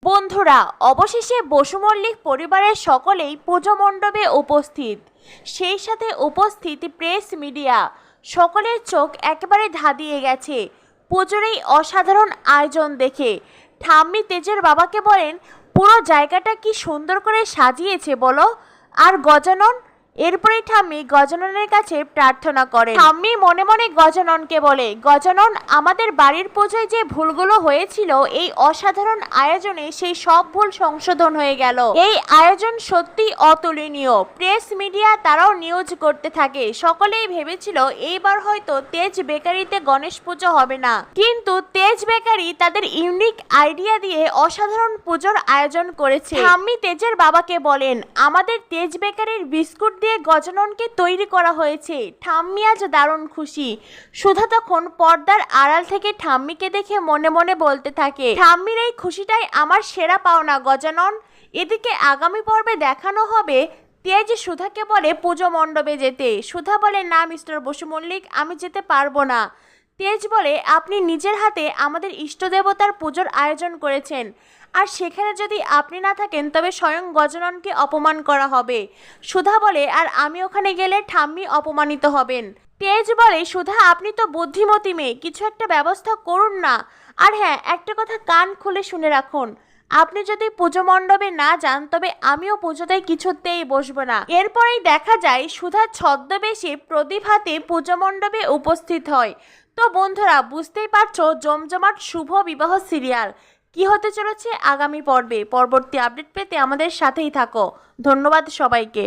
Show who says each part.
Speaker 1: বন্ধুরা, অবশেষে বসু মল্লিক পরিবারের সকলেই পুজো মণ্ডপে উপস্থিত। সেই সাথে উপস্থিত প্রেস মিডিয়া। সকলের চোখ একেবারে ধাঁধিয়ে গেছে পুজোর এই অসাধারণ আয়োজন দেখে। ঠাম্মি তেজের বাবাকে বলেন, পুরো জায়গাটা কি সুন্দর করে সাজিয়েছে বলো। আর গজানন, এরপরে ঠাম্মি গজাননের কাছে প্রার্থনা করে। ঠাম্মি মনে মনে গজাননকে বলে, গজানন, আমাদের বাড়ির পুজোয় যে ভুলগুলো হয়েছিল এই অসাধারণ আয়োজনে সেই সব ভুল সংশোধন হয়ে গেল। এই আয়োজন সত্যি অতুলনীয়। প্রেস মিডিয়া তারাও নিউজ করতে থাকে। সকলেই ভেবেছিল এইবার হয়তো তেজ বেকারিতে গণেশ পুজো হবে না, কিন্তু তেজ বেকারি তাদের ইউনিক আইডিয়া দিয়ে অসাধারণ পুজোর আয়োজন করেছে। ঠাম্মি তেজের বাবাকে বলেন, আমাদের তেজ বেকারির বিস্কুট গজাননকে তৈরি করা হয়েছে। ঠাম্মি আজ দারুণ খুশি। সুধা তখন পর্দার আড়াল থেকে ঠাম্মিকে দেখে মনে মনে বলতে থাকে, ঠাম্মির এই খুশিটাই আমার সেরা পাওনা গজানন। এদিকে আগামী পর্বে দেখানো হবে তেজ সুধাকে বলে পুজো মণ্ডপে যেতে। সুধা বলে, না মিস্টার বসু মল্লিক, আমি যেতে পারবো না। তেজ বলে, আপনি নিজের হাতে আমাদের ইষ্ট দেবতার পুজোর আয়োজন করেছেন, আর সেখানে যদি আপনি না থাকেন তবে স্বয়ং গজাননকে অপমান করা হবে। সুধা বলে, আর আমি ওখানে গেলে ঠাম্মি অপমানিত হবেন। তেজ বলে, সুধা, আপনি তো বুদ্ধিমতী মেয়ে, কিছু একটা ব্যবস্থা করুন না। আর হ্যাঁ, একটা কথা কান খুলে শুনে রাখুন, আপনি যদি পুজো মণ্ডপে না যান তবে আমিও পুজোতে কিছুতেই বসবো না। এরপরেই দেখা যায় সুধা ছদ্মবেশে প্রদীপ হাতে পুজো মণ্ডপে উপস্থিত হয়। তো বন্ধুরা, বুঝতেই পারছো জমজমাট শুভ বিবাহ সিরিয়াল কি হতে চলেছে আগামী পর্বে। পরবর্তী আপডেট পেতে আমাদের সাথেই থাকো। ধন্যবাদ সবাইকে।